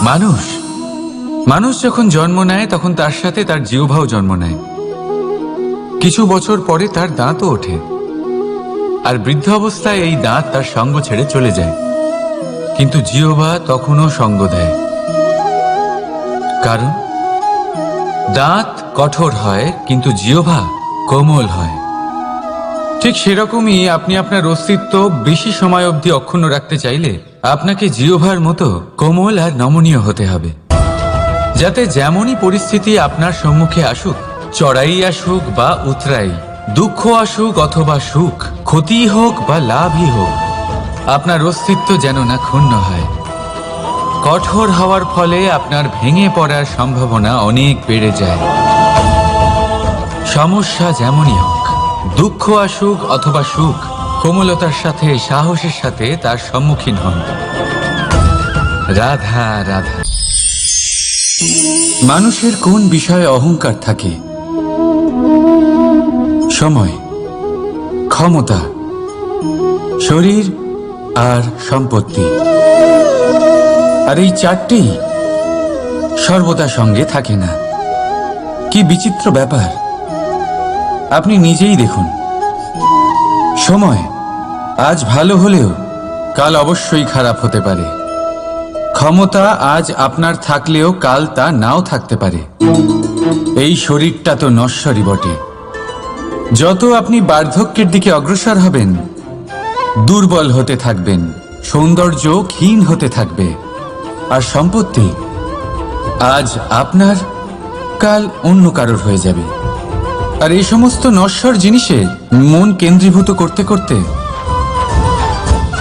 মানুষ মানুষ যখন জন্ম নেয় তখন তার সাথে তার জিহ্বাও জন্ম নেয়। কিছু বছর পরে তার দাঁতও ওঠে, আর বৃদ্ধ অবস্থায় এই দাঁত তার সঙ্গ ছেড়ে চলে যায়। কিন্তু জিহ্বা তখনও সঙ্গ দেয়, কারণ দাঁত কঠোর হয় কিন্তু জিহ্বা কোমল হয়। ঠিক সেরকমই আপনি আপনার অস্তিত্ব বেশি সময় অবধি অক্ষুণ্ণ রাখতে চাইলে আপনাকে জিহ্বার মতো কোমল আর নমনীয় হতে হবে, যাতে যেমনই পরিস্থিতি আপনার সম্মুখে আসুক, চড়াই আসুক বা উতরাই, দুঃখ আসুক অথবা সুখ, ক্ষতি হোক বা লাভই হোক, আপনার অস্তিত্ব যেন না ক্ষুণ্ণ হয়। কঠোর হওয়ার ফলে আপনার ভেঙে পড়ার সম্ভাবনা অনেক বেড়ে যায়। সমস্যা যেমনই হোক, দুঃখ আসুক অথবা সুখ, কোমলতার সাথে সাহসের সাথে তার সম্মুখীন হন। রাধা রাধা। মানুষের কোন বিষয়ে অহংকার থাকে? সময়, ক্ষমতা, শরীর আর সম্পত্তি। আর এই চারটি সর্বদা সঙ্গে থাকে না। কি বিচিত্র ব্যাপার! আপনি নিজেই দেখুন। সময় আজ ভালো হলেও কাল অবশ্যই খারাপ হতে পারে। ক্ষমতা আজ আপনার থাকলেও কাল তা নাও থাকতে পারে। এই শরীরটা তো নশ্বরই বটে। যত আপনি বার্ধক্যের দিকে অগ্রসর হবেন, দুর্বল হতে থাকবেন, সৌন্দর্য ক্ষীণ হতে থাকবে। আর সম্পত্তি আজ আপনার, কাল অন্য কারোর হয়ে যাবে। আর এই সমস্ত নশ্বর জিনিসে মন কেন্দ্রীভূত করতে করতে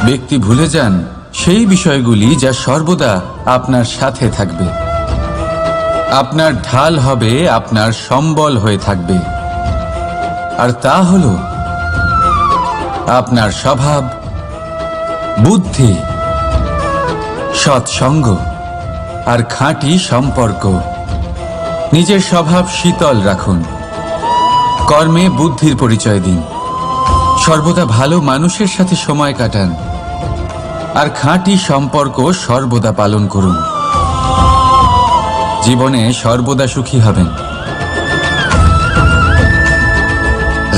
ব্যক্তি ভুলে যান সেই বিষয়গুলি যা সর্বদা আপনার সাথে থাকবে, আপনার ঢাল হবে, আপনার সম্বল হয়ে থাকবে। আর তা হলো আপনার স্বভাব, বুদ্ধি, সৎসঙ্গ আর খাঁটি সম্পর্ক। নিজের স্বভাব শীতল রাখুন, কর্মে বুদ্ধির পরিচয় দিন, সর্বদা ভালো মানুষের সাথে সময় কাটান, আর খাঁটি সম্পর্ক সর্বদা পালন করুন। জীবনে সর্বদা সুখী হবেন।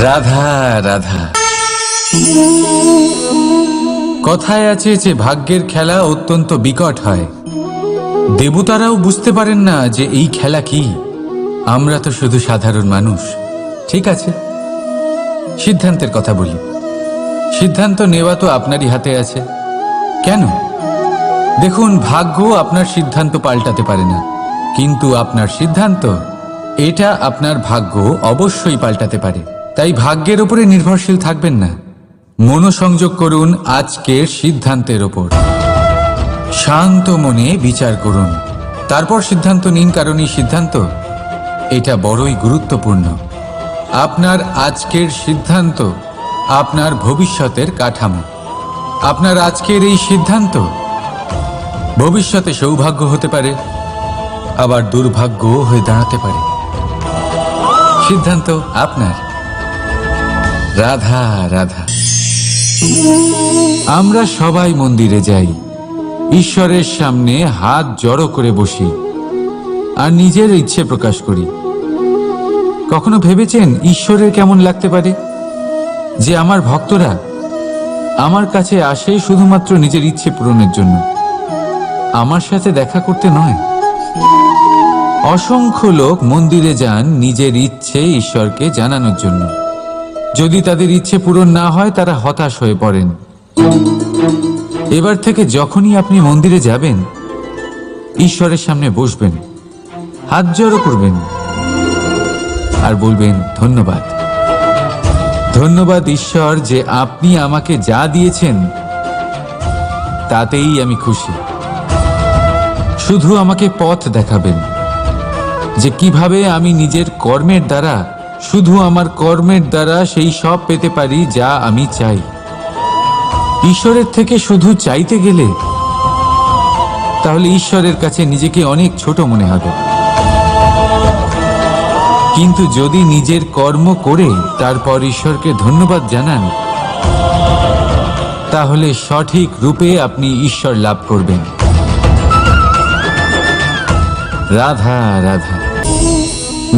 রাধা রাধা। কথায় আছে যে ভাগ্যের খেলা অত্যন্ত বিকট হয়। দেবতারাও বুঝতে পারেন না যে এই খেলা কি। আমরা তো শুধু সাধারণ মানুষ। ঠিক আছে, সিদ্ধান্তের কথা বলি। সিদ্ধান্ত নেওয়া তো আপনারই হাতে আছে। কেন? দেখুন, ভাগ্য আপনার সিদ্ধান্ত পাল্টাতে পারে না, কিন্তু আপনার সিদ্ধান্ত, এটা আপনার ভাগ্য অবশ্যই পাল্টাতে পারে। তাই ভাগ্যের উপরে নির্ভরশীল থাকবেন না। মনোসংযোগ করুন আজকের সিদ্ধান্তের ওপর। শান্ত মনে বিচার করুন, তারপর সিদ্ধান্ত নিন, কারণ এই সিদ্ধান্ত এটা বড়ই গুরুত্বপূর্ণ। আপনার আজকের সিদ্ধান্ত আপনার ভবিষ্যতের কাঠামো। আপনার আজকের এই সিদ্ধান্ত ভবিষ্যতে সৌভাগ্য হতে পারে, আবার দুর্ভাগ্য হয়ে দাঁড়াতে পারে। সিদ্ধান্ত আপনার। রাধা রাধা। আমরা সবাই মন্দিরে যাই, ঈশ্বরের সামনে হাত জড়ো করে বসি আর নিজের ইচ্ছে প্রকাশ করি। কখনো ভেবেছেন ঈশ্বরের কেমন লাগতে পারে যে আমার ভক্তরা আমার কাছে আসে শুধুমাত্র নিজের ইচ্ছে পূরণের জন্য, আমার সাথে দেখা করতে নয়? অসংখ্য লোক মন্দিরে যান নিজের ইচ্ছে ঈশ্বরকে জানানোর জন্য। যদি তাদের ইচ্ছে পূরণ না হয়, তারা হতাশ হয়ে পড়েন। এবার থেকে যখনই আপনি মন্দিরে যাবেন, ঈশ্বরের সামনে বসবেন, হাত জড়ো করবেন আর বলবেন, ধন্যবাদ, ধন্যবাদ ঈশ্বর যে আপনি আমাকে যা দিয়েছেন তাতেই আমি খুশি। শুধু আমাকে পথ দেখাবেন যে কিভাবে আমি নিজের কর্মের দ্বারা, শুধু আমার কর্মের দ্বারা সেই সব পেতে পারি যা আমি চাই। ঈশ্বরের থেকে শুধু চাইতে গেলে তাহলে ঈশ্বরের কাছে নিজেকে অনেক ছোট মনে হবে। কিন্তু যদি নিজের কর্ম করে তারপর ঈশ্বরকে ধন্যবাদ জানান, তাহলে সঠিক রূপে আপনি ঈশ্বর লাভ করবেন। রাধা রাধা।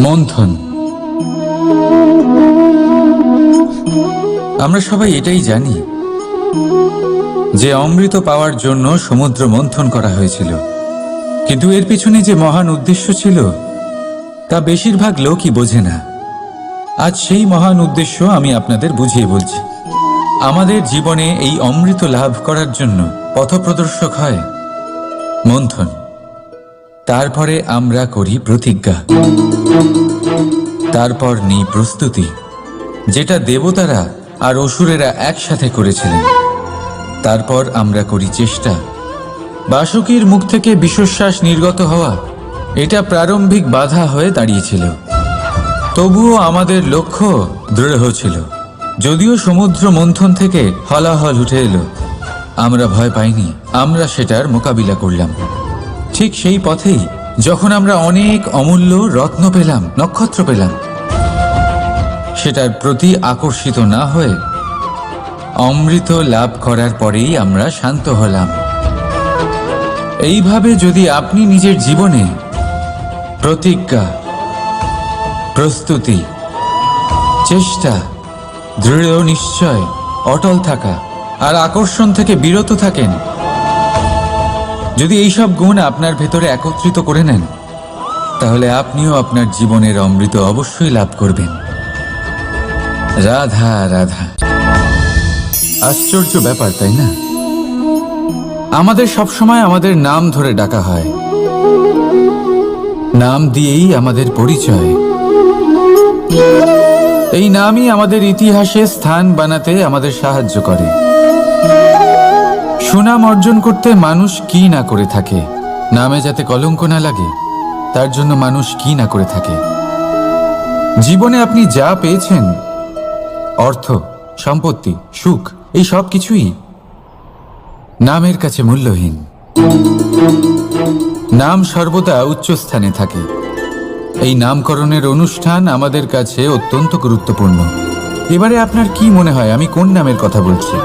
মন্থন। আমরা সবাই এটাই জানি যে অমৃত পাওয়ার জন্য সমুদ্র মন্থন করা হয়েছিল, কিন্তু এর পিছনে যে মহান উদ্দেশ্য ছিল তা বেশিরভাগ লোকই বোঝে না। আজ সেই মহান উদ্দেশ্য আমি আপনাদের বুঝিয়ে বলছি। আমাদের জীবনে এই অমৃত লাভ করার জন্য পথপ্রদর্শক হয় মন্থন। তারপরে আমরা করি প্রতিজ্ঞা, তারপর নিই প্রস্তুতি, যেটা দেবতারা আর অসুরেরা একসাথে করেছিলেন। তারপর আমরা করি চেষ্টা। বাসুকীর মুখ থেকে বিশ্বশ্বাস নির্গত হওয়া এটা প্রারম্ভিক বাধা হয়ে দাঁড়িয়েছিল, তবুও আমাদের লক্ষ্য দৃঢ় ছিল। যদিও সমুদ্র মন্থন থেকে হলাহল উঠে এলো, আমরা ভয় পাইনি, আমরা সেটার মোকাবিলা করলাম। ঠিক সেই পথেই যখন আমরা অনেক অমূল্য রত্ন পেলাম, নক্ষত্র পেলাম, সেটার প্রতি আকর্ষিত না হয়ে অমৃত লাভ করার পরেই আমরা শান্ত হলাম। এইভাবে যদি আপনি নিজের জীবনে প্রতিজ্ঞা, প্রস্তুতি, চেষ্টা, দৃঢ় নিশ্চয়, অটল থাকা আর আকর্ষণ থেকে বিরত থাকেন, যদি এইসব গুণ আপনার ভেতরে একত্রিত করে নেন, তাহলে আপনিও আপনার জীবনের অমৃত অবশ্যই লাভ করবেন। রাধা রাধা। আশ্চর্য ব্যাপার, তাই না? আমাদের সবসময় আমাদের নাম ধরে ডাকা হয়, নাম দিয়েই আমাদের পরিচয়। এই নামই আমাদের ইতিহাসে স্থান বানাতে আমাদের সাহায্য করে। সুনাম অর্জন করতে মানুষ কি না করে থাকে, নামে যাতে কলঙ্ক না লাগে তার জন্য মানুষ কি না করে থাকে। জীবনে আপনি যা পেয়েছেন, অর্থ, সম্পত্তি, সুখ, এই সব কিছুই নামের কাছে মূল্যহীন। নাম সর্বদা উচ্চ স্থানে থাকে। এই নামকরণের অনুষ্ঠান আমাদের কাছে অত্যন্ত গুরুত্বপূর্ণ। এবারে আপনার কি মনে হয় আমি কোন নামের কথা বলছি?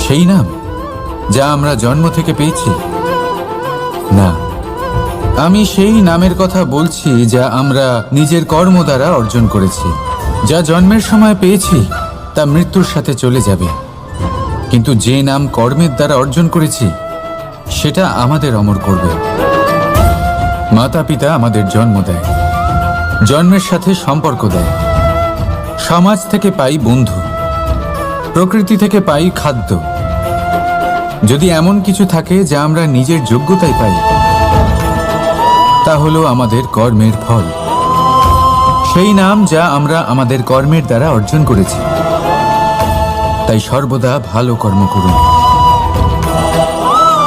সেই নাম যা আমরা জন্ম থেকে পেয়েছি? না, আমি সেই নামের কথা বলছি যা আমরা নিজের কর্ম দ্বারা অর্জন করেছি। যা জন্মের সময় পেয়েছি তা মৃত্যুর সাথে চলে যাবে, কিন্তু যে নাম কর্মের দ্বারা অর্জন করেছি সেটা আমাদের অমর করবে। মাতা পিতা আমাদের জন্ম দেয়, জন্মের সাথে সম্পর্ক দেয়, সমাজ থেকে পাই বন্ধু, প্রকৃতি থেকে পাই খাদ্য। যদি এমন কিছু থাকে যা আমরা নিজের যোগ্যতায় পাই, তা হলো আমাদের কর্মের ফল, সেই নাম যা আমরা আমাদের কর্মের দ্বারা অর্জন করেছি। তাই সর্বদা ভালো কর্ম করুন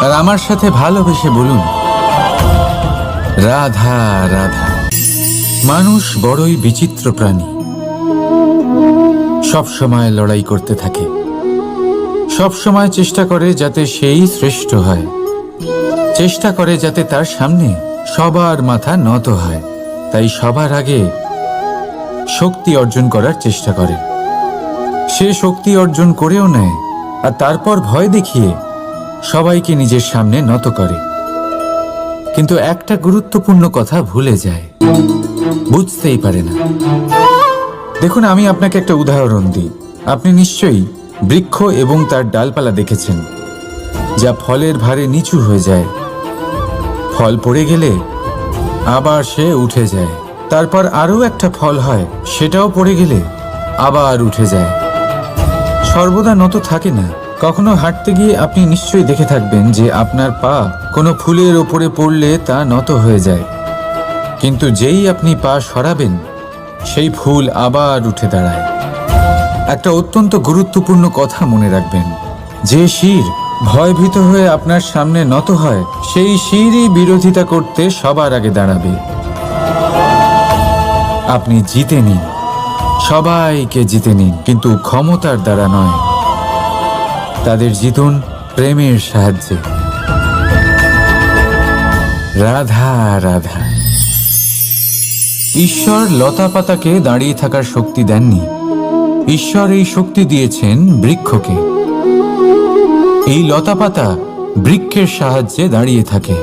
আর আমার সাথে ভালোবেসে বলুন রাধা রাধা। মানুষ বড়ই বিচিত্র প্রাণী, সব সময় লড়াই করতে থাকে, সব সময় চেষ্টা করে যাতে সেই শ্রেষ্ঠ হয়, চেষ্টা করে যাতে তার সামনে সবার মাথা নত হয়। তাই সবার আগে শক্তি অর্জন করার চেষ্টা করে, সে শক্তি অর্জন করেও নেয় আর তারপর ভয় দেখিয়ে সবাইকে নিজের সামনে নত করে। কিন্তু একটা গুরুত্বপূর্ণ কথা ভুলে যায়, বুঝতেই পারে না। দেখুন, আমি আপনাকে একটা উদাহরণ দিই। আপনি নিশ্চয়ই বৃক্ষ এবং তার ডালপালা দেখেছেন, যা ফলের ভারে নিচু হয়ে যায়। ফল পড়ে গেলে আবার সে উঠে যায়, তারপর আরও একটা ফল হয়, সেটাও পড়ে গেলে আবার উঠে যায়, সর্বদা নত থাকে না। কখনো হাঁটতে গিয়ে আপনি নিশ্চয়ই দেখে থাকবেন যে আপনার পা কোনো ফুলের ওপরে পড়লে তা নত হয়ে যায়, কিন্তু যেই আপনি পা সরাবেন সেই ফুল আবার উঠে দাঁড়ায়। একটা অত্যন্ত গুরুত্বপূর্ণ কথা মনে রাখবেন, যে শির ভয়ভীত হয়ে আপনার সামনে নত হয়, সেই শিরই বিরোধিতা করতে সবার আগে দাঁড়াবে। আপনি জিতে নিন, সবাইকে জিতে নিন, কিন্তু ক্ষমতার দ্বারা নয়। তাদের জিতুন প্রেমের সাহায্যে। রাধা রাধা। ঈশ্বর লতা পাতাকে দাঁড়িয়ে থাকার শক্তি দেননি, ঈশ্বর এই শক্তি দিয়েছেন বৃক্ষকে। এই লতা পাতা বৃক্ষের সাহায্যে দাঁড়িয়ে থাকে,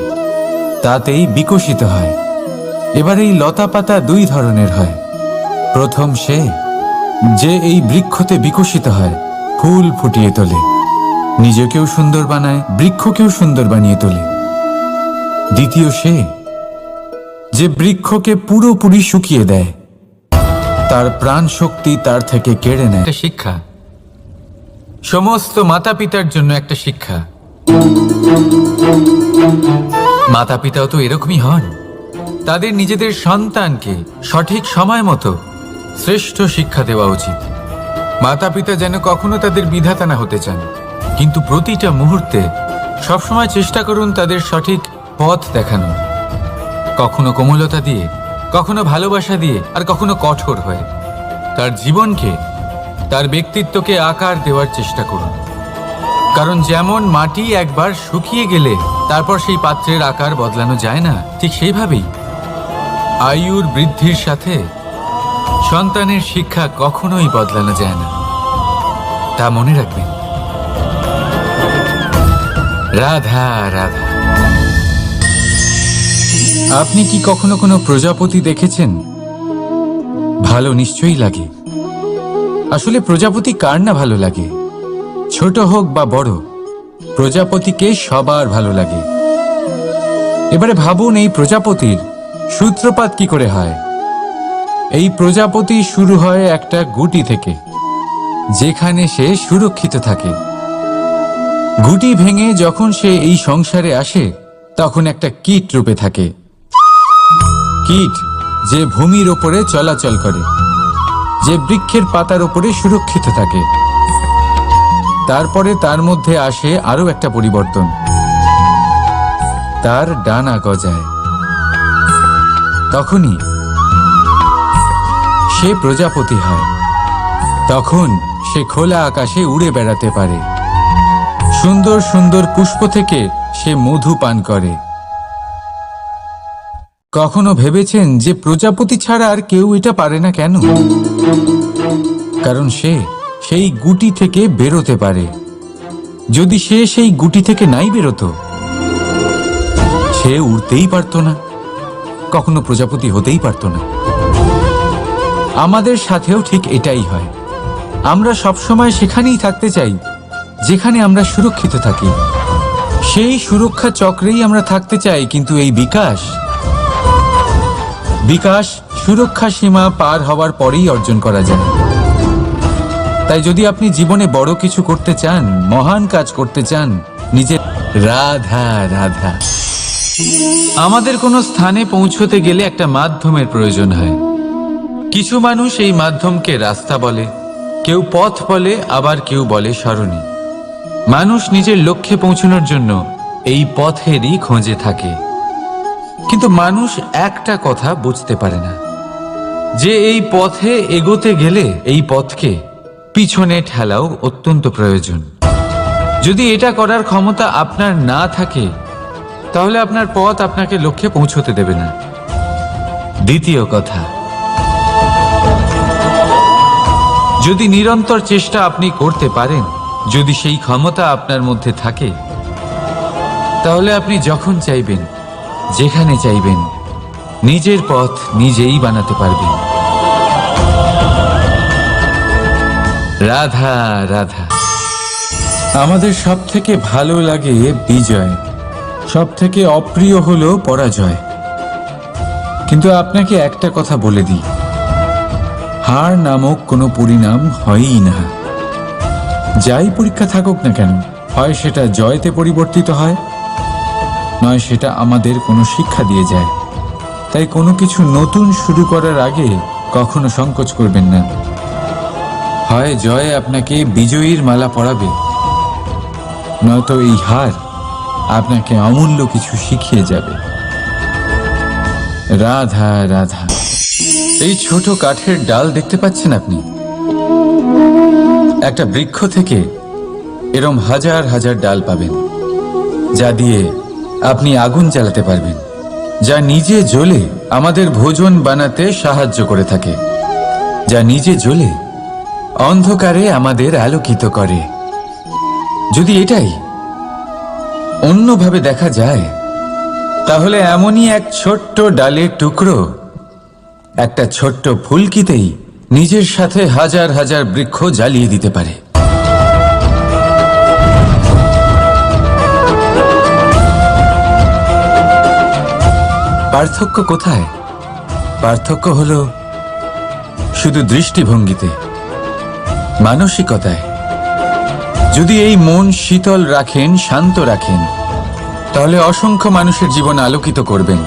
তাতেই বিকশিত হয়। এবার এই লতা পাতা দুই ধরনের হয়। প্রথম সে যে এই বৃক্ষতে বিকশিত হয়, ফুল ফুটিয়ে তোলে, নিজেকেও সুন্দর বানায়, বৃক্ষকেও সুন্দর বানিয়ে তোলে। দ্বিতীয় সে যে বৃক্ষকে পুরোপুরি শুকিয়ে দেয়, তার প্রাণ শক্তি তার থেকে কেড়ে নেয়। একটা শিক্ষা, সমস্ত মাতা পিতার জন্য একটা শিক্ষা। মাতা পিতাও তো এরকমই হন, তাদের নিজেদের সন্তানকে সঠিক সময় মতো শ্রেষ্ঠ শিক্ষা দেওয়া উচিত। মাতা পিতা যেন কখনো তাদের বিধাতা না হতে চান, কিন্তু প্রতিটা মুহূর্তে সবসময় চেষ্টা করুন তাদের সঠিক পথ দেখানোর, কখনো কোমলতা দিয়ে, কখনো ভালোবাসা দিয়ে, আর কখনো কঠোর হয়ে। তার জীবনকে, তার ব্যক্তিত্বকে আকার দেওয়ার চেষ্টা করুন, কারণ যেমন মাটি একবার শুকিয়ে গেলে তারপর সেই পাত্রের আকার বদলানো যায় না, ঠিক সেইভাবেই আয়ুর বৃদ্ধির সাথে সন্তানের শিক্ষা কখনোই বদলানো যায় না। তা মনে রাখবেন। রাধা রাধা। আপনি কি কখনো কোনো প্রজাপতি দেখেছেন? ভালো নিশ্চয়ই লাগে। আসলে প্রজাপতি কার না ভালো লাগে? ছোট হোক বা বড়, প্রজাপতিকে সবার ভালো লাগে। এবারে ভাবুন, এই প্রজাপতির সূত্রপাত কি করে হয়? এই প্রজাপতি শুরু হয় একটা গুটি থেকে, যেখানে সে সুরক্ষিত থাকে। গুটি ভেঙে যখন সে এই সংসারে আসে, তখন একটা কীট রূপে থাকে। কীট যে ভূমির ওপরে চলাচল করে, যে বৃক্ষের পাতার ওপরে সুরক্ষিত থাকে। তারপরে তার মধ্যে আসে আরো একটা পরিবর্তন, তার ডানা গজায়। তখনই সে প্রজাপতি হয়। তখন সে খোলা আকাশে উড়ে বেড়াতে পারে। সুন্দর সুন্দর পুষ্প থেকে সে মধু পান করে। কখনো ভেবেছেন যে প্রজাপতি ছাড়া আর কেউ এটা পারে না কেন? কারণ সে সেই গুটি থেকে বেরোতে পারে। যদি সে সেই গুটি থেকে নাই বেরোতো, সে উড়তেই পারত না, কখনো প্রজাপতি হতেই পারত না। আমাদের সাথেও ঠিক এটাই হয়। আমরা সবসময় সেখানেই থাকতে চাই যেখানে আমরা সুরক্ষিত থাকি। সেই সুরক্ষা চক্রেই আমরা থাকতে চাই, কিন্তু এই বিকাশ সুরক্ষা সীমা পার হওয়ার পরেই অর্জন করা যায়। তাই যদি আপনি জীবনে বড় কিছু করতে চান, মহান কাজ করতে চান, নিজের রাধা রাধা। আমাদের কোনো স্থানে পৌঁছতে গেলে একটা মাধ্যমের প্রয়োজন হয়। কিছু মানুষ এই মাধ্যমকে রাস্তা বলে, কেউ পথ বলে, আবার কেউ বলে সরণি। মানুষ নিজের লক্ষ্যে পৌঁছানোর জন্য এই পথেরই খোঁজে থাকে, কিন্তু মানুষ একটা কথা বুঝতে পারে না, যে এই পথে এগোতে গেলে এই পথকে পিছনে ঠেলাও অত্যন্ত প্রয়োজন। যদি এটা করার ক্ষমতা আপনার না থাকে, তাহলে আপনার পথ আপনাকে লক্ষ্যে পৌঁছতে দেবে না। দ্বিতীয় কথা, যদি নিরন্তর চেষ্টা আপনি করতে পারেন, যদি সেই ক্ষমতা আপনার মধ্যে থাকে, তাহলে আপনি যখন চাইবেন, যেখানে চাইবেন, নিজের পথ নিজেই বানাতে পারবেন। রাধা রাধা। আমাদের সব থেকে ভালো লাগে বিজয়, সব থেকে অপ্রিয় হলো পরাজয়। কিন্তু আপনাকে একটা কথা বলে দিই, হার নামক কোনো পরিণাম হয়ই না। যাই পরীক্ষা থাকুক না কেন, হয় সেটা জয়তে পরিবর্তিত হয়, নয় সেটা আমাদের কোনো শিক্ষা দিয়ে যায়। তাই কোনো কিছু নতুন শুরু করার আগে কখনো সংকোচ করবেন না। হয় জয় আপনাকে বিজয়ীর মালা পরাবে, নয়তো এই হার আপনাকে অমূল্য কিছু শিখিয়ে যাবে। রাধা রাধা। এই ছোট কাঠের ডাল দেখতে পাচ্ছেন আপনি? একটা বৃক্ষ থেকে এরম হাজার হাজার ডাল পাবেন, যা দিয়ে আপনি আগুন জ্বালাতে পারবেন, যা নিজে জ্বলে আমাদের ভোজন বানাতে সাহায্য করে থাকে, যা নিজে জ্বলে অন্ধকারে আমাদের আলোকিত করে। যদি এটাই অন্যভাবে দেখা যায়, তাহলে এমনই এক ছোট্ট ডালের টুকরো একটা ছোট্ট ফুলকিতেই নিজের সাথে হাজার হাজার বৃক্ষ জ্বালিয়ে দিতে পারে। পার্থক্য কোথায়? পার্থক্য হলো শুধু দৃষ্টিভঙ্গিতে, মানসিকতায়। যদি এই মন শীতল রাখেন, শান্ত রাখেন, তাহলে অসংখ্য মানুষের জীবন আলোকিত করবেন।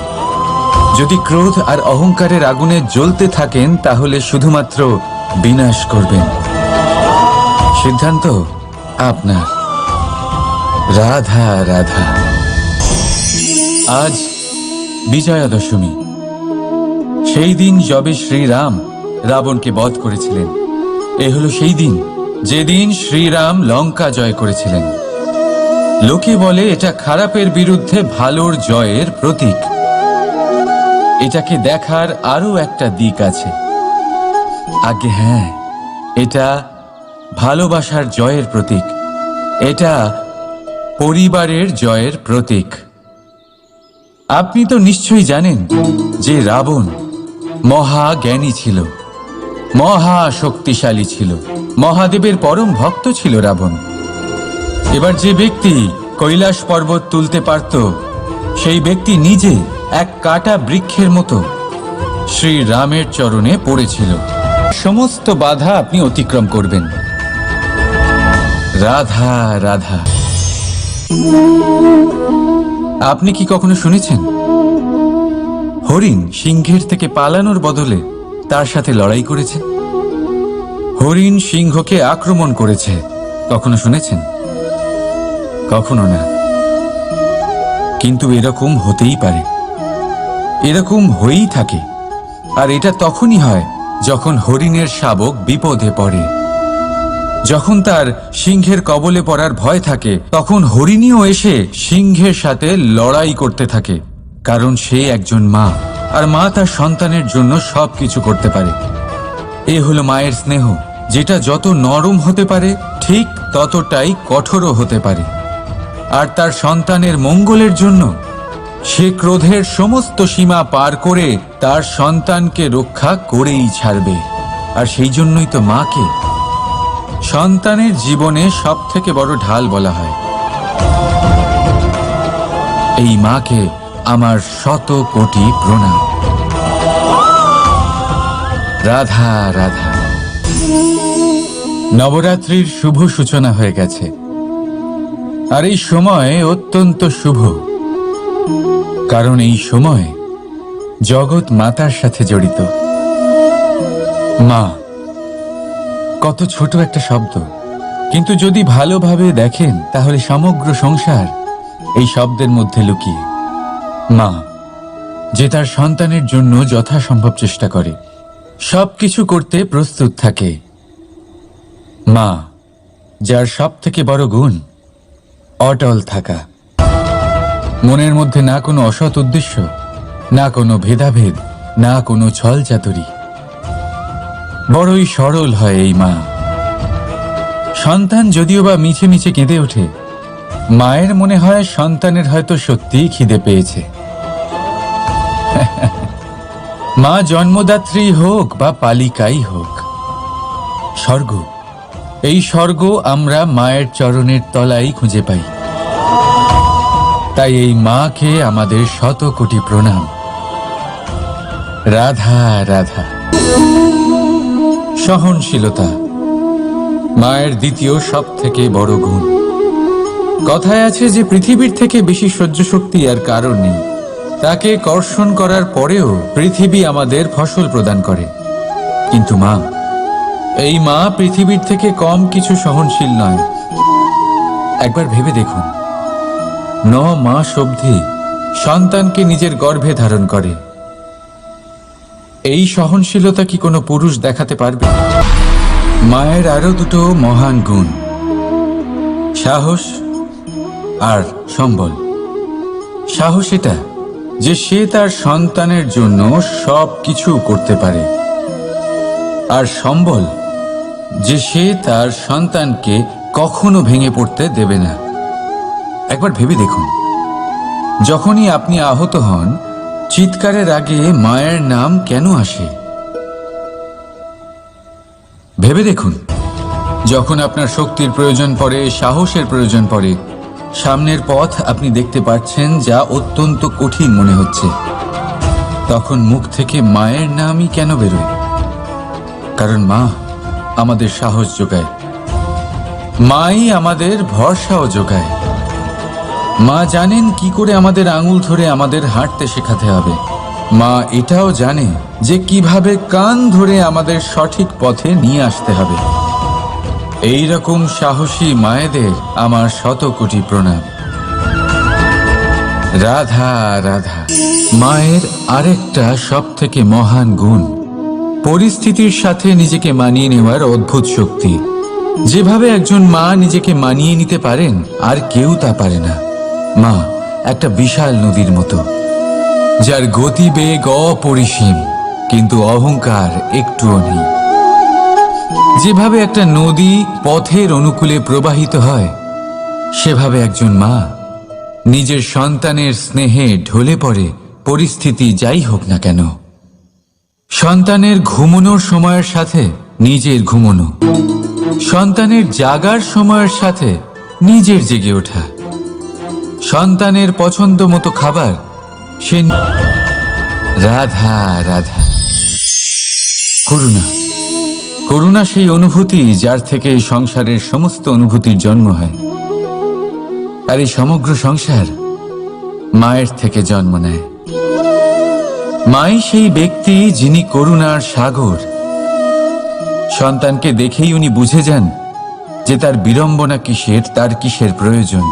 যদি ক্রোধ আর অহংকারের আগুনে জ্বলতে থাকেন, তাহলে শুধুমাত্র বিনাশ করবেন। সিদ্ধান্ত আপনার। রাধা রাধা। আজ বিজয়া দশমী, সেই দিন যবে শ্রীরাম রাবণকে বধ করেছিলেন। এ হলো সেই দিন যেদিন শ্রীরাম লঙ্কা জয় করেছিলেন। লোকে বলে এটা খারাপের বিরুদ্ধে ভালোর জয়ের প্রতীক। এটাকে দেখার আরো একটা দিক আছে। আগে হ্যাঁ, এটা ভালোবাসার জয়ের প্রতীক। এটা পরিবারের জয়ের প্রতীক। আপনি তো নিশ্চয়ই জানেন যে রাবণ মহাজ্ঞানী ছিল, মহা শক্তিশালী ছিল, মহাদেবের পরম ভক্ত ছিল রাবণ। এবার যে ব্যক্তি কৈলাস পর্বত তুলতে পারত, সেই ব্যক্তি নিজে এক কাটা বৃক্ষের মতো শ্রীরামের চরণে পড়েছিল। সমস্ত বাধা আপনি অতিক্রম করবেন। রাধা রাধা। আপনি কি কখনো শুনেছেন হরিণ সিংহের থেকে পালানোর বদলে তার সাথে লড়াই করেছে? হরিণ সিংহকে আক্রমণ করেছে, কখনো শুনেছেন? কখনো না। কিন্তু এরকম হতেই পারে, এরকম হয়েই থাকে। আর এটা তখনই হয় যখন হরিণের শাবক বিপদে পড়ে। যখন তার সিংহের কবলে পড়ার ভয় থাকে, তখন হরিণীও এসে সিংহের সাথে লড়াই করতে থাকে। কারণ সে একজন মা, আর মা তার সন্তানের জন্য সবকিছু করতে পারে। এ হলো মায়ের স্নেহ, যেটা যত নরম হতে পারে ঠিক ততটাই কঠোরও হতে পারে। আর তার সন্তানের মঙ্গলের জন্য সে ক্রোধের সমস্ত সীমা পার করে তার সন্তানকে রক্ষা করেই ছাড়বে। আর সেই জন্যই তো মাকে সন্তানের জীবনে সব থেকে বড় ঢাল বলা হয়। এই মাকে আমার শত কোটি প্রণাম। রাধা রাধা। নবরাত্রির শুভ সূচনা হয়ে গেছে, আর এই সময় অত্যন্ত শুভ, কারণ এই সময় জগৎ মাতার সাথে জড়িত। মা কত ছোট একটা শব্দ, কিন্তু যদি ভালোভাবে দেখেন তাহলে সমগ্র সংসার এই শব্দের মধ্যে লুকিয়ে। মা যে তার সন্তানের জন্য যথাসম্ভব চেষ্টা করে, সবকিছু করতে প্রস্তুত থাকে। মা যার সব থেকে বড় গুণ অটল থাকা। মনের মধ্যে না কোনো অসৎ উদ্দেশ্য, না কোনো ভেদাভেদ, না কোনো ছল চাতুরি। বড়ই সরল হয় এই মা। সন্তান যদিও বা মিছে মিছে কেঁদে ওঠে, মায়ের মনে হয় সন্তানের হয়তো সত্যিই খিদে পেয়েছে। মা জন্মদাত্রী হোক বা পালিকাই হোক, স্বর্গ, এই স্বর্গ আমরা মায়ের চরণের তলায় খুঁজে পাই। তাই এই মাকে আমাদের শত কোটি প্রণাম। রাধা রাধা। সহনশীলতা মায়ের দ্বিতীয় সব থেকে বড় গুণ। কথায় আছে যে পৃথিবীর থেকে বেশি সহ্য শক্তি আর কারণ নেই। তাকে কর্ষণ করার পরেও পৃথিবী আমাদের ফসল প্রদান করে, কিন্তু মা, এই মা পৃথিবীর থেকে কম কিছু সহনশীল নয়। একবার ভেবে দেখুন, 9 মাস অবধি সন্তানকে নিজের গর্ভে ধারণ করে। এই সহনশীলতা কি কোনো পুরুষ দেখাতে পারবে? মায়ের আরো দুটো মহান গুণ, সাহস আর সম্বল। সাহস এটা যে সে তার সন্তানের জন্য সব কিছু করতে পারে, আর সম্বল যে সে তার সন্তানকে কখনো ভেঙে পড়তে দেবে না। একবার ভেবে দেখুন, যখনই আপনি আহত হন, চিৎকারের আগে মায়ের নাম কেন আসে? ভেবে দেখুন, যখন আপনার শক্তির প্রয়োজন পড়ে, সাহসের প্রয়োজন পড়ে, সামনের পথ আপনি দেখতে পাচ্ছেন যা অত্যন্ত কঠিন মনে হচ্ছে, তখন মুখ থেকে মায়ের নামই কেন বেরোয়? কারণ মা আমাদের সাহস যোগায়, মাই আমাদের ভরসাও যোগায়। মা জানেন কি করে আমাদের আঙুল ধরে আমাদের হাঁটতে শেখাতে হবে। মা এটাও জানে যে কিভাবে কান ধরে আমাদের সঠিক পথে নিয়ে আসতে হবে। এই রকম সাহসী মায়েদের আমার শত কোটি প্রণাম। রাধা রাধা। মায়ের আরেকটা সব থেকে মহান গুণ পরিস্থিতির সাথে নিজেকে মানিয়ে নেওয়ার অদ্ভুত শক্তি। যেভাবে একজন মা নিজেকে মানিয়ে নিতে পারেন, আর কেউ তা পারে না। মা একটা বিশাল নদীর মতো, যার গতিবেগ অপরিসীম, কিন্তু অহংকার একটুও নেই। যেভাবে একটা নদী পথের অনুকূলে প্রবাহিত হয়, সেভাবে একজন মা নিজের সন্তানের স্নেহে ঢলে পড়ে, পরিস্থিতি যাই হোক না কেন। সন্তানের ঘুমানোর সময়ের সাথে নিজের ঘুমানো, সন্তানের জাগার সময়ের সাথে নিজের জেগে ওঠা, সন্তানের পছন্দ মতো খাবার সে। রাধা রাধা। করুণা, করুণা সেই অনুভূতি যার থেকে এই সংসারের সমস্ত অনুভূতির জন্ম হয়। আর এই সমগ্র সংসার মায়ের থেকে জন্ম নেয়। মাই সেই ব্যক্তি যিনি করুণার সাগর। সন্তানকে দেখেই উনি বুঝে যান যে তার বিড়ম্বনা কিসের, তার কিসের প্রয়োজন।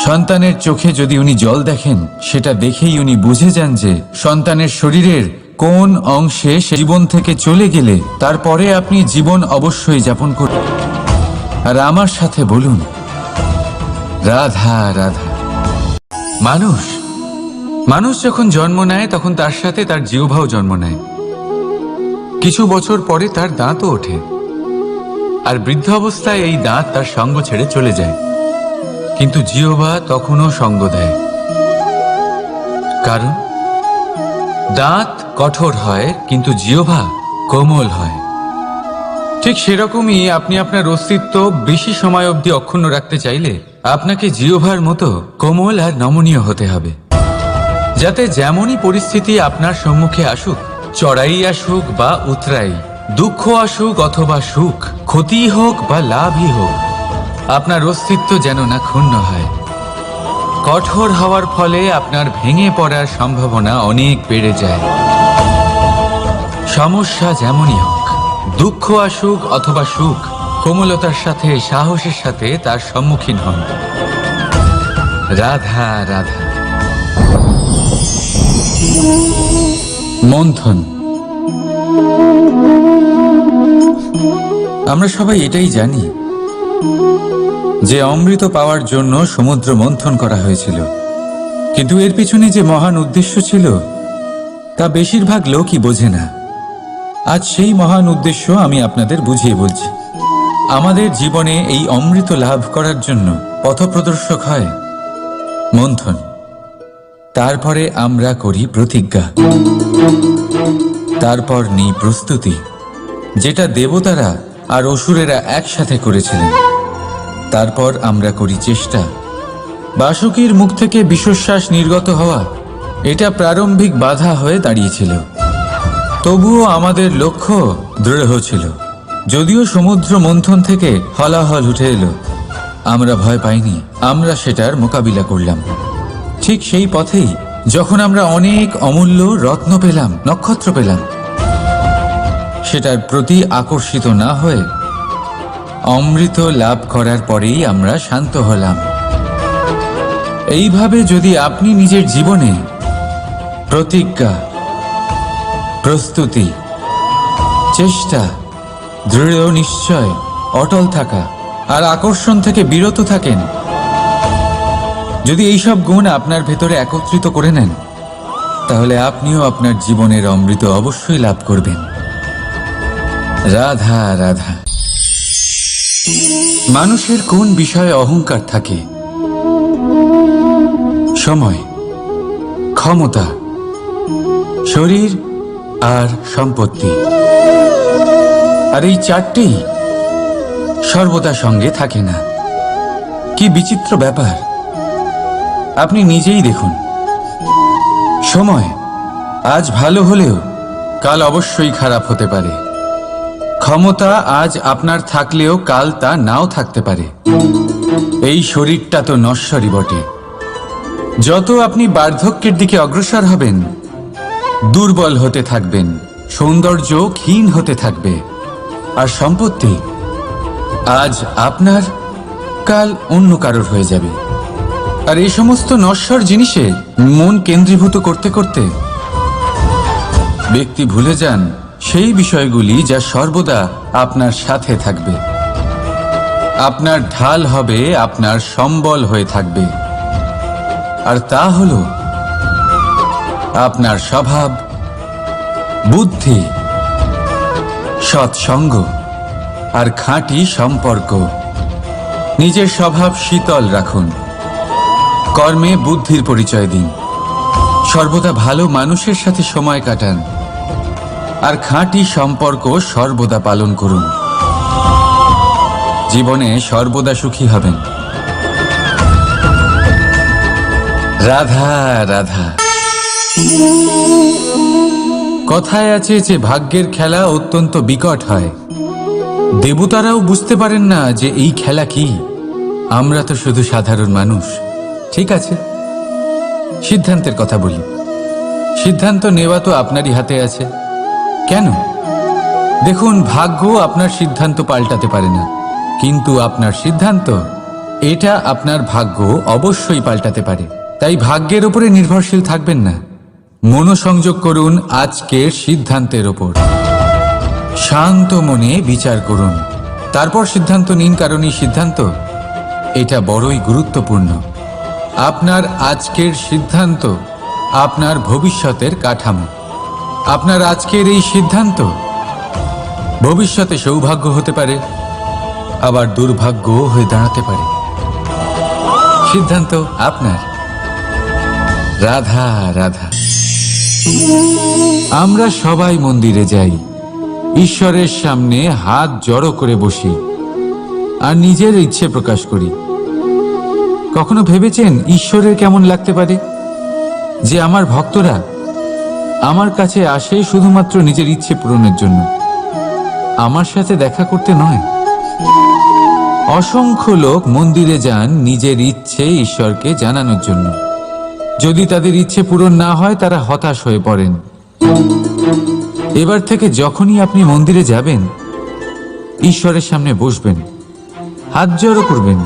সন্তানের চোখে যদি উনি জল দেখেন, সেটা দেখেই উনি বুঝে যান যে সন্তানের শরীরের কোন অংশে সে জীবন থেকে চলে গেলে তারপরে আপনি জীবন অবশ্যই যাপন করুন। আর আমার সাথে বলুন রাধা রাধা। মানুষ যখন জন্ম নেয়, তখন তার সাথে তার জিহ্বাও জন্ম নেয়। কিছু বছর পরে তার দাঁতও ওঠে, আর বৃদ্ধ অবস্থায় এই দাঁত তার সঙ্গ ছেড়ে চলে যায়। কিন্তু জিহ্বা তখনও সঙ্গ দেয়, কারণ দাঁত কঠোর হয় কিন্তু জিহ্বা কোমল হয়। ঠিক সেরকমই আপনি আপনার অস্তিত্ব বেশি সময় অবধি অক্ষুণ্ণ রাখতে চাইলে আপনাকে জিহ্বার মতো কোমল আর নমনীয় হতে হবে, যাতে যেমনই পরিস্থিতি আপনার সম্মুখে আসুক, চড়াই আসুক বা উতরাই, দুঃখ আসুক অথবা সুখ, ক্ষতি হোক বা লাভই হোক, আপনার অস্তিত্ব যেন না ক্ষুণ্ণ হয়। কঠোর হওয়ার ফলে আপনার ভেঙে পড়ার সম্ভাবনা অনেক বেড়ে যায়। সমস্যা যেমনই হোক, দুঃখ আসুক অথবা সুখ, কোমলতার সাথে, সাহসের সাথে তার সম্মুখীন হন। রাধা রাধা। মন্থন। আমরা সবাই এটাই জানি যে অমৃত পাওয়ার জন্য সমুদ্র মন্থন করা হয়েছিল, কিন্তু এর পিছনে যে মহান উদ্দেশ্য ছিল তা বেশিরভাগ লোকই বোঝে না। আজ সেই মহান উদ্দেশ্য আমি আপনাদের বুঝিয়ে বলছি। আমাদের জীবনে এই অমৃত লাভ করার জন্য পথপ্রদর্শক হয় মন্থন। তারপরে আমরা করি প্রতিজ্ঞা, তারপর নিই প্রস্তুতি, যেটা দেবতারা আর অসুরেরা একসাথে করেছিলেন। তারপর আমরা করি চেষ্টা। বাসুকীর মুখ থেকে বিশ্বশ্বাস নির্গত হওয়া এটা প্রারম্ভিক বাধা হয়ে দাঁড়িয়েছিল, তবুও আমাদের লক্ষ্য দৃঢ় ছিল। যদিও সমুদ্র মন্থন থেকে হলাহল উঠে এলো, আমরা ভয় পাইনি, আমরা সেটার মোকাবিলা করলাম। ঠিক সেই পথেই যখন আমরা অনেক অমূল্য রত্ন পেলাম, নক্ষত্র পেলাম, সেটার প্রতি আকর্ষিত না হয়ে অমৃত লাভ করার পরেই আমরা শান্ত হলাম। এইভাবে যদি আপনি নিজের জীবনে প্রতিজ্ঞা, প্রস্তুতি, চেষ্টা, দৃঢ় নিশ্চয়, অটল থাকা আর আকর্ষণ থেকে বিরত থাকেন, যদি এইসব গুণ আপনার ভেতরে একত্রিত করে নেন, তাহলে আপনিও আপনার জীবনের অমৃত অবশ্যই লাভ করবেন। রাধা রাধা। মানুষের কোন বিষয়ে অহংকার থাকে সময়, ক্ষমতা, শরীর আর সম্পত্তি। আর এই চারটি সর্বদা সঙ্গে থাকে না। কি বিচিত্র ব্যাপার! আপনি নিজেই দেখুন। সময় আজ ভালো হলেও কাল অবশ্যই খারাপ হতে পারে। ক্ষমতা আজ আপনার থাকলেও কাল তা নাও থাকতে পারে। এই শরীরটা তো নশ্বরই বটে। যত আপনি বার্ধক্যের দিকে অগ্রসর হবেন, দুর্বল হতে থাকবেন, সৌন্দর্য ক্ষীণ হতে থাকবে। আর সম্পত্তি আজ আপনার, কাল অন্য কারোর হয়ে যাবে। আর এই সমস্ত নশ্বর জিনিসে মন কেন্দ্রীভূত করতে করতে ব্যক্তি ভুলে যান সেই বিষয়গুলি যা সর্বদা আপনার সাথে থাকবে, আপনার ঢাল হবে, আপনার সম্বল হয়ে থাকবে। আর তা হল আপনার স্বভাব, বুদ্ধি, সৎসঙ্গ আর খাঁটি সম্পর্ক। নিজের স্বভাব শীতল রাখুন, কর্মে বুদ্ধির পরিচয় দিন, সর্বদা ভালো মানুষের সাথে সময় কাটান, আর খাঁটি সম্পর্ক সর্বদা পালন করুন। জীবনে সর্বদা সুখী হবেন। রাধা রাধা। কথায় আছে যে ভাগ্যের খেলা অত্যন্ত বিকট হয়। দেবতারাও বুঝতে পারেন না যে এই খেলা কি। আমরা তো শুধু সাধারণ মানুষ। ঠিক আছে, সিদ্ধান্তের কথা বলি। সিদ্ধান্ত নেওয়া তো আপনারই হাতে আছে। কেন? দেখুন, ভাগ্য আপনার সিদ্ধান্ত পাল্টাতে পারে না, কিন্তু আপনার সিদ্ধান্ত, এটা আপনার ভাগ্য অবশ্যই পাল্টাতে পারে। তাই ভাগ্যের উপরে নির্ভরশীল থাকবেন না। মনোসংযোগ করুন আজকের সিদ্ধান্তের ওপর। শান্ত মনে বিচার করুন, তারপর সিদ্ধান্ত নিন, কারণ এই সিদ্ধান্ত এটা বড়ই গুরুত্বপূর্ণ। আপনার আজকের সিদ্ধান্ত আপনার ভবিষ্যতের কাঠামো। আপনার আজকের এই সিদ্ধান্ত ভবিষ্যতে সৌভাগ্য হতে পারে, আবার দুর্ভাগ্য হয়ে দাঁড়াতে পারে। সিদ্ধান্ত আপনার। রাধা রাধা। আমরা সবাই মন্দিরে যাই, ঈশ্বরের সামনে হাত জড়ো করে বসি আর নিজের ইচ্ছে প্রকাশ করি। কখনো ভেবেছেন ঈশ্বরের কেমন লাগতে পারে যে আমার ভক্তরা আমার কাছে আসে শুধুমাত্র নিজের ইচ্ছে পূরণের জন্য, আমার সাথে দেখা করতে নয়? অসংখ্য লোক মন্দিরে যান নিজের ইচ্ছে ঈশ্বরকে জানানোর জন্য। যদি তাদের ইচ্ছে পূরণ না হয়, তারা হতাশ হয়ে পড়েন। এবার থেকে যখনই আপনি মন্দিরে যাবেন, ঈশ্বরের সামনে বসবেন, হাত জড়ো করবেন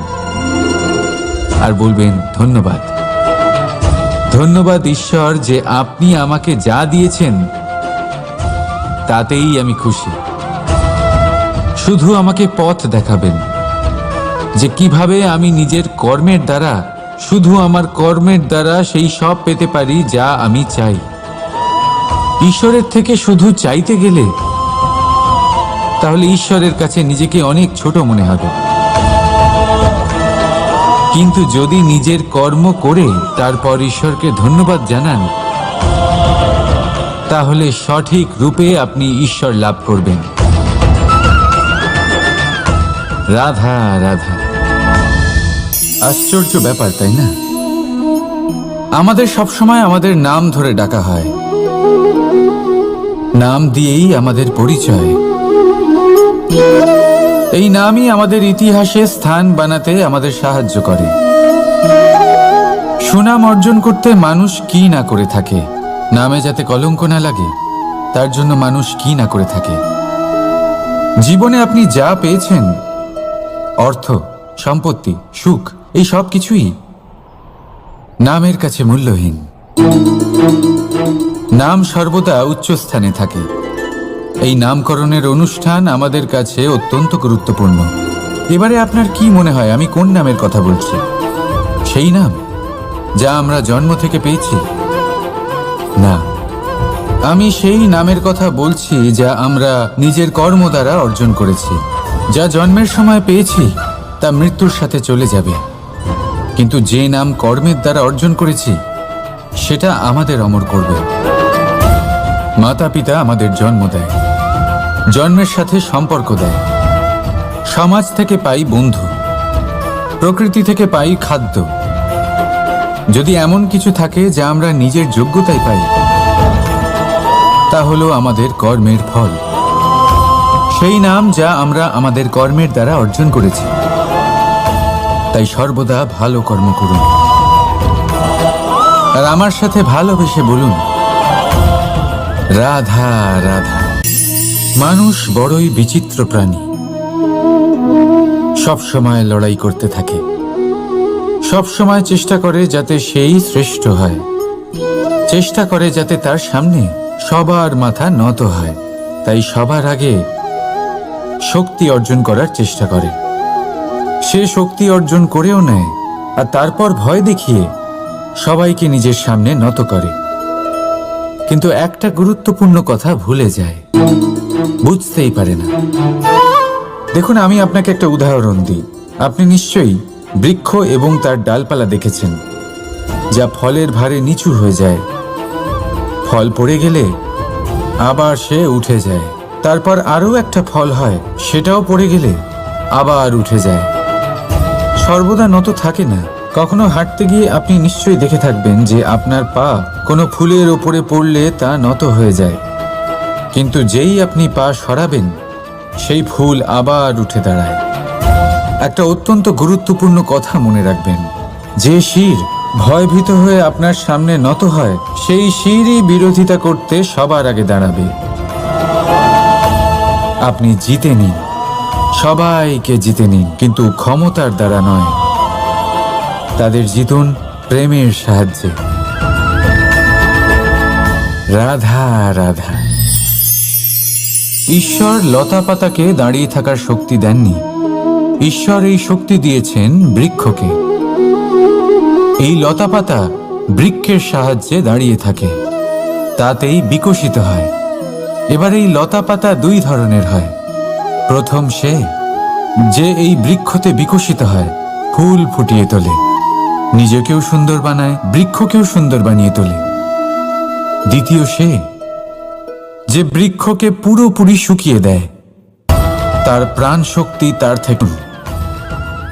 আর বলবেন, ধন্যবাদ, ধন্যবাদ ঈশ্বর যে আপনি আমাকে যা দিয়েছেন তাতেই আমি খুশি। শুধু আমাকে পথ দেখাবেন যে কিভাবে আমি নিজের কর্মের দ্বারা, শুধু আমার কর্মের দ্বারা সেই সব পেতে পারি যা আমি চাই। ঈশ্বরের থেকে শুধু চাইতে গেলে তাহলে ঈশ্বরের কাছে নিজেকে অনেক ছোট মনে হবে। কিন্তু যদি নিজের কর্ম করে তারপর ঈশ্বরকে ধন্যবাদ জানান, তাহলে সঠিক রূপে আপনি ঈশ্বর লাভ করবেন। রাধা রাধা। আশ্চর্য ব্যাপার, তাই না? আমাদের সবসময় আমাদের নাম ধরে ডাকা হয়, নাম দিয়েই আমাদের পরিচয়। এই নামই আমাদের ইতিহাসে স্থান বানাতে আমাদের সাহায্য করে। সুনাম অর্জন করতে মানুষ কি না করে থাকে, নামে যাতে কলঙ্ক না লাগে তার জন্য মানুষ কি না করে থাকে। জীবনে আপনি যা পেয়েছেন, অর্থ, সম্পত্তি, সুখ, এই সব কিছুই নামের কাছে মূল্যহীন। নাম সর্বদা উচ্চ স্থানে থাকে। এই নামকরণের অনুষ্ঠান আমাদের কাছে অত্যন্ত গুরুত্বপূর্ণ। এবারে আপনার কি মনে হয় আমি কোন নামের কথা বলছি? সেই নাম যা আমরা জন্ম থেকে পেয়েছি? না, আমি সেই নামের কথা বলছি যা আমরা নিজের কর্ম দ্বারা অর্জন করেছি। যা জন্মের সময় পেয়েছি তা মৃত্যুর সাথে চলে যাবে, কিন্তু যে নাম কর্মের দ্বারা অর্জন করেছি সেটা আমাদের অমর করবে। মাতা পিতা আমাদের জন্ম দেয়, জন্মের সাথে সম্পর্ক দেয়, সমাজ থেকে পাই বন্ধু, প্রকৃতি থেকে পাই খাদ্য। যদি এমন কিছু থাকে যা আমরা নিজের যোগ্যতায় পাই, তা হলো আমাদের কর্মের ফল, সেই নাম যা আমরা আমাদের কর্মের দ্বারা অর্জন করেছি। তাই সর্বদা ভালো কর্ম করুন, আর আমার সাথে ভালোবেসে বলুন, রাধা রাধা। মানুষ বড়ই বিচিত্র প্রাণী, সব সময় লড়াই করতে থাকে, সব সময় চেষ্টা করে যাতে সেই শ্রেষ্ঠ হয়, চেষ্টা করে যাতে তার সামনে সবার মাথা নত হয়। তাই সবার আগে শক্তি অর্জন করার চেষ্টা করে, সে শক্তি অর্জন করেও নেয়, আর তারপর ভয় দেখিয়ে সবাইকে নিজের সামনে নত করে। কিন্তু একটা গুরুত্বপূর্ণ কথা ভুলে যায়, বুঝতেই পারে না। দেখুন, আমি আপনাকে একটা উদাহরণ দিই। আপনি নিশ্চয়ই বৃক্ষ এবং তার ডালপালা দেখেছেন, যা ফলের ভারে নিচু হয়ে যায়। ফল পড়ে গেলে আবার সে উঠে যায়, তারপর আরও একটা ফল হয়, সেটাও পড়ে গেলে আবার উঠে যায়, সর্বদা নত থাকে না। কখনো হাঁটতে গিয়ে আপনি নিশ্চয়ই দেখে থাকবেন যে আপনার পা কোনো ফুলের ওপরে পড়লে তা নত হয়ে যায়, কিন্তু যেই আপনি পা সরাবেন সেই ফুল আবার উঠে দাঁড়ায়। একটা অত্যন্ত গুরুত্বপূর্ণ কথা মনে রাখবেন, যে শির ভয়ভীত হয়ে আপনার সামনে নত হয়, সেই শিরই বিরোধিতা করতে সবার আগে দাঁড়াবে। আপনি জিতে নিন, সবাইকে জিতে নিন, কিন্তু ক্ষমতার দ্বারা নয়। তাদের জিতুন প্রেমের সাহায্যে। রাধা রাধা। ঈশ্বর লতা পাতাকে দাঁড়িয়ে থাকার শক্তি দেননি, ঈশ্বর এই শক্তি দিয়েছেন বৃক্ষকে। এই লতা পাতা বৃক্ষের সাহায্যে দাঁড়িয়ে থাকে, তাতেই বিকশিত হয়। এবার এই লতা পাতা দুই ধরনের হয়। প্রথম সে যে এই বৃক্ষতে বিকশিত হয়, ফুল ফুটিয়ে তোলে, নিজেকেও সুন্দর বানায়, বৃক্ষকেও সুন্দর বানিয়ে তোলে। দ্বিতীয় সে যে বৃক্ষকে পুরোপুরি শুকিয়ে দেয়, তার প্রাণ শক্তি তার থেকে।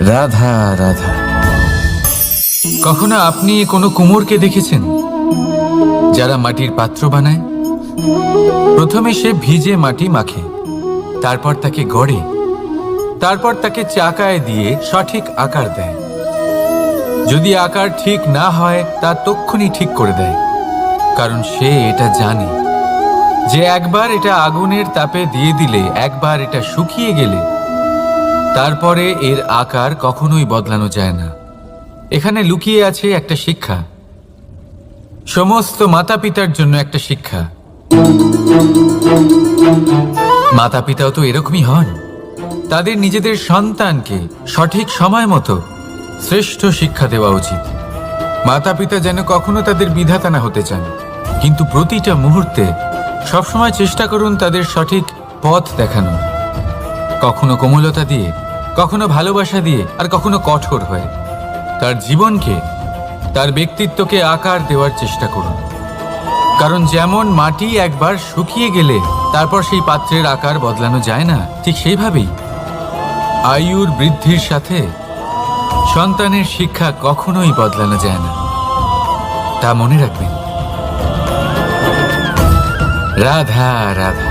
রাধা রাধা। কখনো আপনি কোনো কুমোরকে দেখেছেন যারা মাটির পাত্র বানায়? প্রথমে সে ভিজে মাটি মাখে, তারপর তাকে গড়ে, তারপর তাকে চাকায় দিয়ে সঠিক আকার দেয়। যদি আকার ঠিক না হয় তা তক্ষুনি ঠিক করে দেয়, কারণ সে এটা জানে যে একবার এটা আগুনের তাপে দিয়ে দিলে, একবার এটা শুকিয়ে গেলে তারপরে এর আকার কখনোই বদলানো যায় না। এখানে লুকিয়ে আছে একটা শিক্ষা, সমস্ত মাতা পিতার জন্য একটা শিক্ষা। মাতা পিতাও তো এরকমই হন, তাদের নিজেদের সন্তানকে সঠিক সময় মতো শ্রেষ্ঠ শিক্ষা দেওয়া উচিত। মাতা পিতা যেন কখনো তাদের বিধাতা না হতে চান, কিন্তু প্রতিটা মুহূর্তে সবসময় চেষ্টা করুন তাদের সঠিক পথ দেখানো, কখনো কোমলতা দিয়ে, কখনো ভালোবাসা দিয়ে, আর কখনো কঠোর হয়ে। তার জীবনকে, তার ব্যক্তিত্বকে আকার দেওয়ার চেষ্টা করুন, কারণ যেমন মাটি একবার শুকিয়ে গেলে তারপর সেই পাত্রের আকার বদলানো যায় না, ঠিক সেইভাবেই আয়ুর বৃদ্ধির সাথে সন্তানের শিক্ষা কখনোই বদলানো যায় না। তা মনে রাখবেন। রাধা রাধা।